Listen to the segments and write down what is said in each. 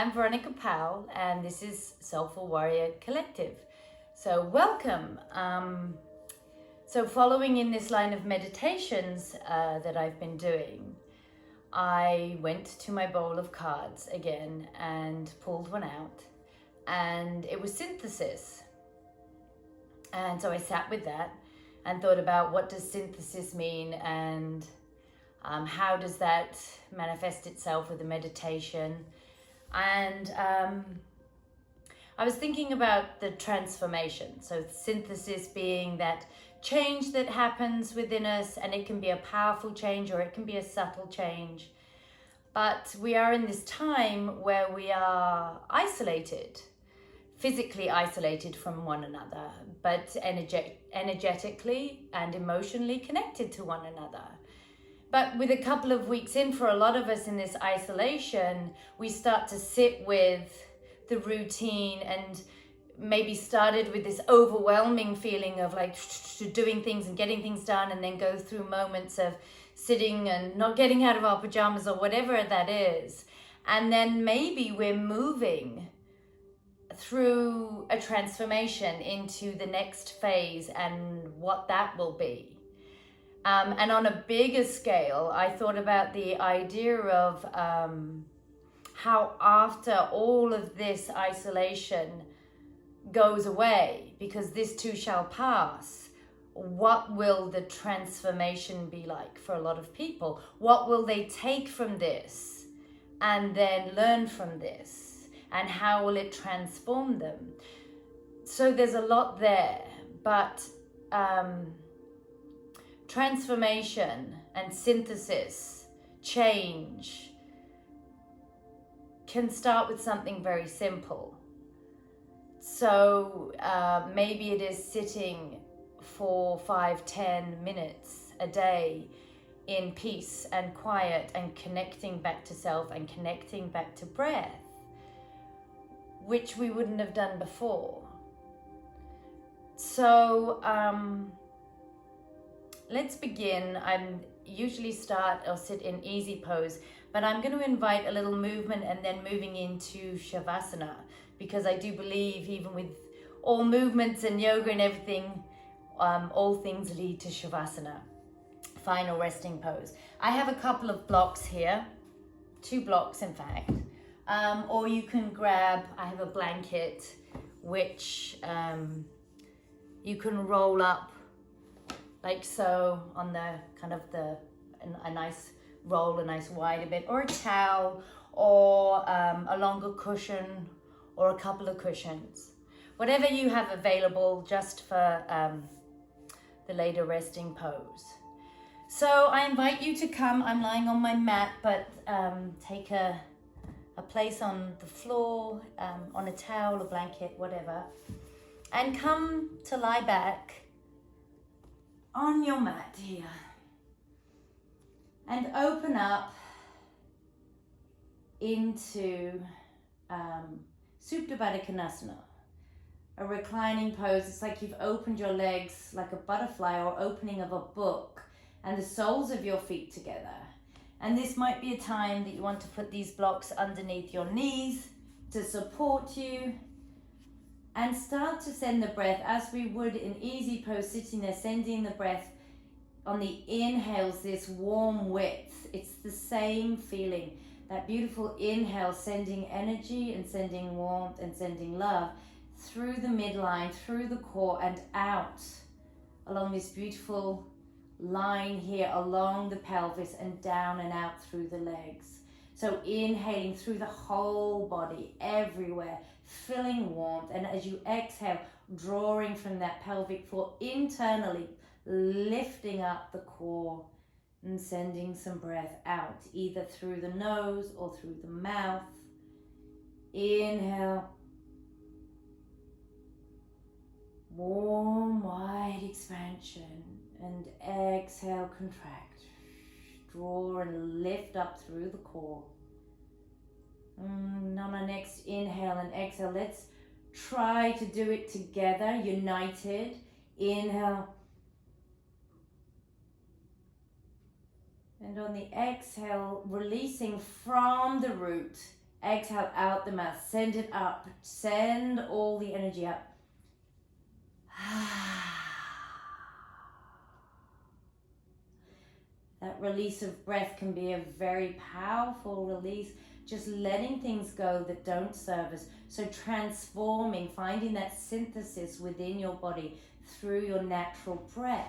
I'm Veronica Powell, and this is Soulful Warrior Collective. So welcome. So following in this line of meditations that I've been doing, I went to my bowl of cards again and pulled one out, and it was synthesis. And so I sat with that and thought about what does synthesis mean, and how does that manifest itself with the meditation. And I was thinking about the transformation. So synthesis being that change that happens within us, and it can be a powerful change or it can be a subtle change. But we are in this time where we are isolated, physically isolated from one another, but energetically and emotionally connected to one another. But with a couple of weeks in, for a lot of us in this isolation, we start to sit with the routine and maybe started with this overwhelming feeling of like doing things and getting things done, and then go through moments of sitting and not getting out of our pajamas or whatever that is. And then maybe we're moving through a transformation into the next phase and what that will be. And on a bigger scale, I thought about the idea of how after all of this isolation goes away, because this too shall pass, what will the transformation be like for a lot of people? What will they take from this and then learn from this? And how will it transform them? So there's a lot there, but transformation and synthesis, change, can start with something very simple. So maybe it is sitting for 5-10 minutes a day in peace and quiet and connecting back to self and connecting back to breath, which we wouldn't have done before. So let's begin. I usually start or sit in easy pose, but I'm going to invite a little movement and then moving into Savasana, because I do believe even with all movements and yoga and everything, all things lead to Savasana, final resting pose. I have a couple of blocks here, 2 blocks in fact, or you can grab, I have a blanket which you can roll up like so on the kind of a nice roll, a nice wide bit, or a towel, or a longer cushion, or a couple of cushions, whatever you have available just for the later resting pose. So I invite you to come. I'm lying on my mat, but take a place on the floor, on a towel, a blanket, whatever, and come to lie back on your mat here and open up into Supta Baddha Konasana, a reclining pose. It's like you've opened your legs like a butterfly or opening of a book, and the soles of your feet together. And this might be a time that you want to put these blocks underneath your knees to support you, and start to send the breath as we would in easy pose, sitting there, sending the breath on the inhales, this warm width. It's the same feeling, that beautiful inhale, sending energy and sending warmth and sending love through the midline, through the core, and out along this beautiful line here, along the pelvis and down and out through the legs. So inhaling through the whole body, everywhere, filling warmth, and as you exhale, drawing from that pelvic floor internally, lifting up the core and sending some breath out, either through the nose or through the mouth. Inhale, warm, wide expansion, and exhale, contract. Draw and lift up through the core. On our next inhale and exhale, let's try to do it together, united. Inhale. And on the exhale, releasing from the root Exhale out the mouth. Send it up. Send all the energy up. That release of breath can be a very powerful release. Just letting things go that don't serve us. So transforming, finding that synthesis within your body through your natural breath.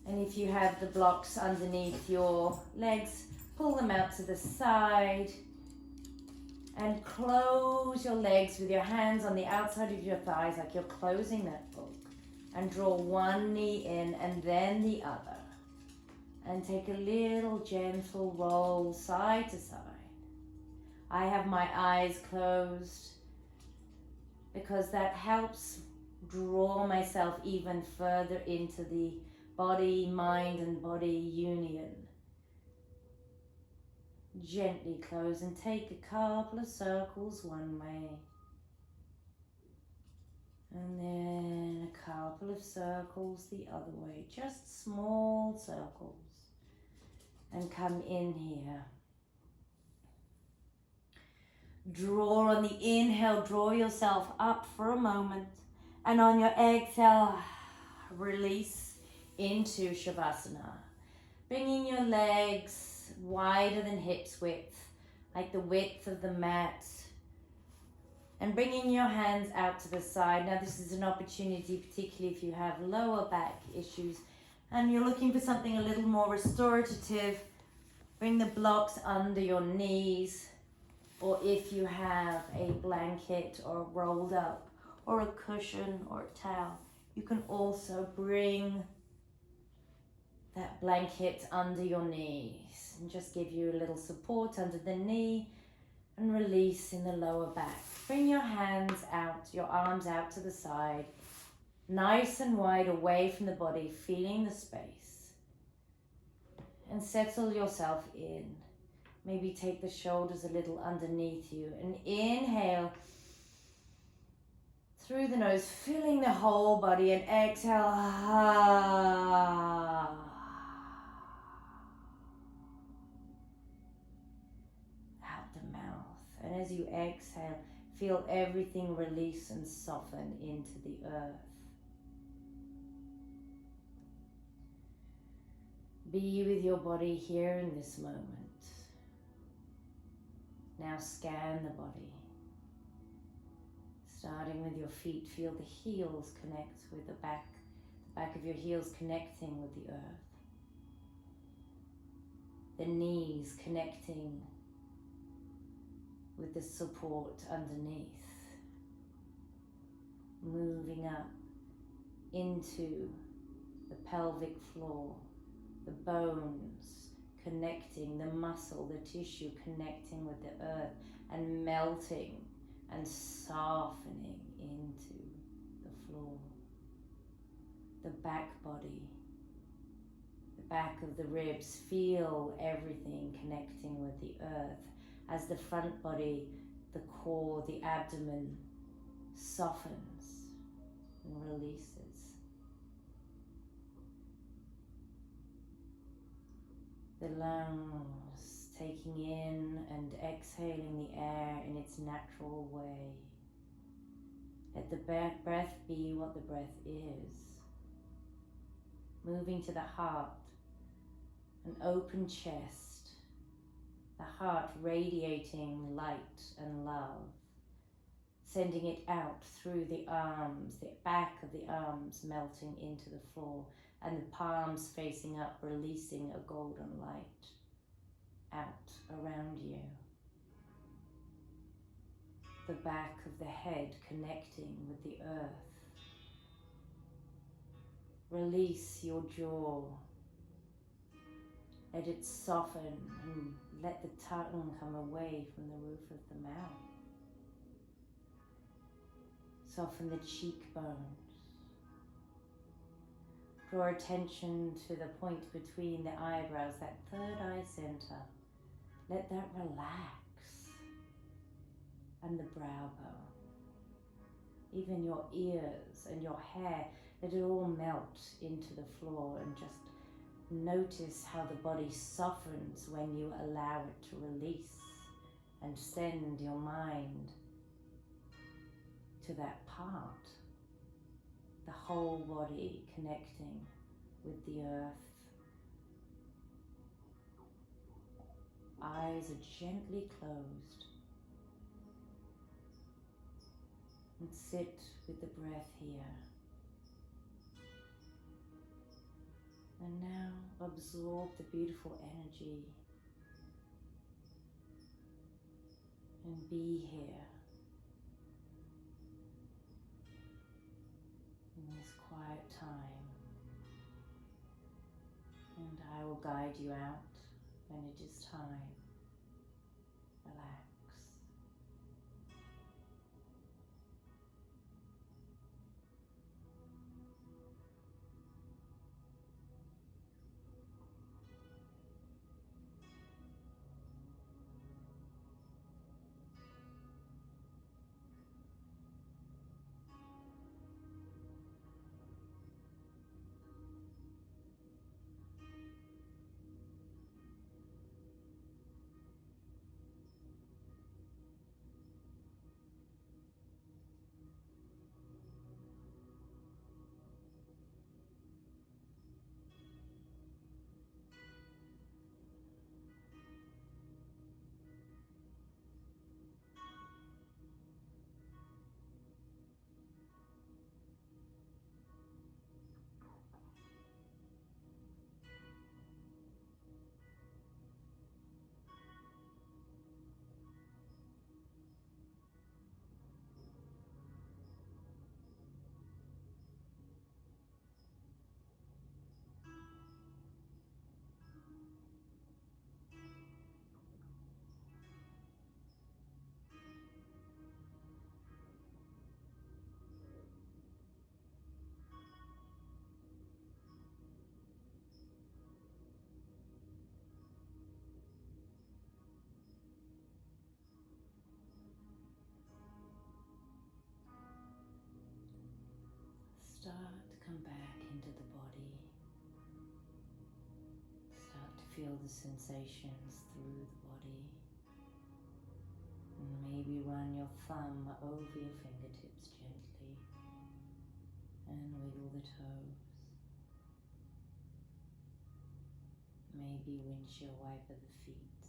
And if you have the blocks underneath your legs, pull them out to the side and close your legs with your hands on the outside of your thighs like you're closing that book. And draw one knee in and then the other. And take a little gentle roll side to side. I have my eyes closed because that helps draw myself even further into the body, mind and body union. Gently close and take a couple of circles one way. And then a couple of circles the other way, just small circles. And come in here. Draw on the inhale, draw yourself up for a moment. And on your exhale, release into Savasana. Bringing your legs wider than hips width, like the width of the mat. And bringing your hands out to the side. Now this is an opportunity, particularly if you have lower back issues and you're looking for something a little more restorative, bring the blocks under your knees, or if you have a blanket or rolled up or a cushion or a towel, you can also bring that blanket under your knees and just give you a little support under the knee and release in the lower back. Bring your hands out, your arms out to the side, nice and wide away from the body, feeling the space. And settle yourself in. Maybe take the shoulders a little underneath you and inhale through the nose, filling the whole body, and exhale. Out the mouth. And as you exhale, feel everything release and soften into the earth. Be with your body here in this moment. Now scan the body. Starting with your feet, feel the heels connect with the back of your heels connecting with the earth. The knees connecting with the support underneath. Moving up into the pelvic floor, the bones connecting, the muscle, the tissue connecting with the earth and melting and softening into the floor. The back body, the back of the ribs, feel everything connecting with the earth as the front body, the core, the abdomen softens and releases. The lungs taking in and exhaling the air in its natural way. Let the breath be what the breath is. Moving to the heart, an open chest, the heart radiating light and love, sending it out through the arms, the back of the arms melting into the floor, and the palms facing up, releasing a golden light out around you. The back of the head connecting with the earth. Release your jaw. Let it soften and let the tongue come away from the roof of the mouth. Soften the cheekbones. Draw attention to the point between the eyebrows, that third eye center. Let that relax. And the brow bone. Even your ears and your hair, let it all melt into the floor and just Notice how the body softens when you allow it to release and send your mind to that part. The whole body connecting with the earth. Eyes are gently closed. And sit with the breath here. And now absorb the beautiful energy and be here in this quiet time. And I will guide you out when it is time. Relax. Start to come back into the body. Start to feel the sensations through the body. And maybe run your thumb over your fingertips gently and wiggle the toes. Maybe windshield wiper the feet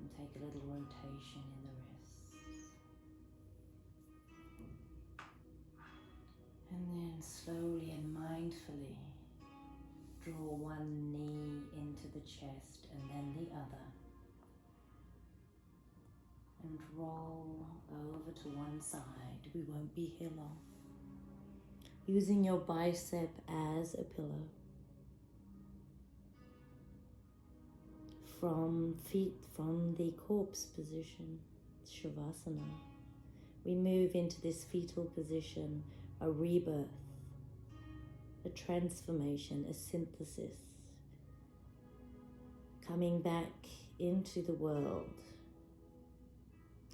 and take a little rotation in the wrists. And then slowly and mindfully draw one knee into the chest and then the other. And roll over to one side. We won't be here long. Using your bicep as a pillow. From the corpse position, Savasana, we move into this fetal position, a rebirth, a transformation, a synthesis, coming back into the world,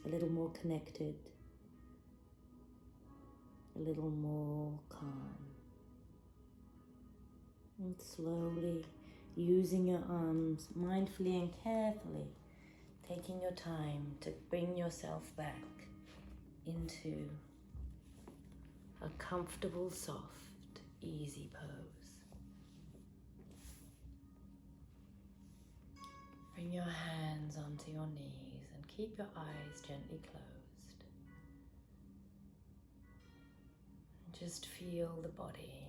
a little more connected, a little more calm. And slowly, using your arms mindfully and carefully, taking your time to bring yourself back into a comfortable, soft, easy pose. Bring your hands onto your knees and keep your eyes gently closed. And just feel the body,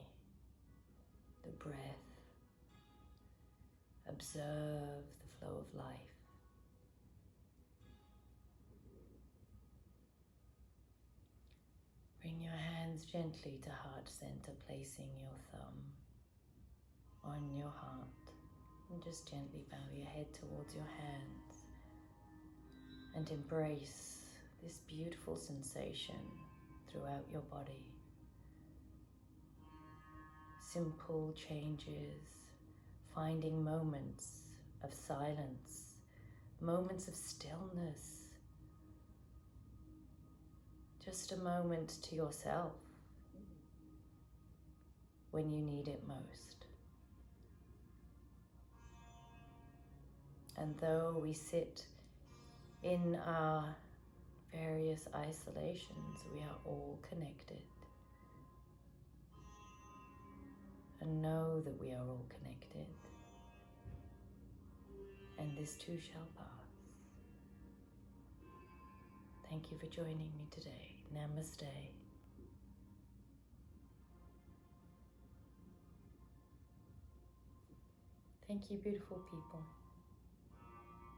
the breath. Observe the flow of life. Bring your hands gently to heart center, placing your thumb on your heart. And just gently bow your head towards your hands. And embrace this beautiful sensation throughout your body. Simple changes, finding moments of silence, moments of stillness. Just a moment to yourself when you need it most. And though we sit in our various isolations, we are all connected. And know that we are all connected. And this too shall pass. Thank you for joining me today. Namaste. Thank you, beautiful people.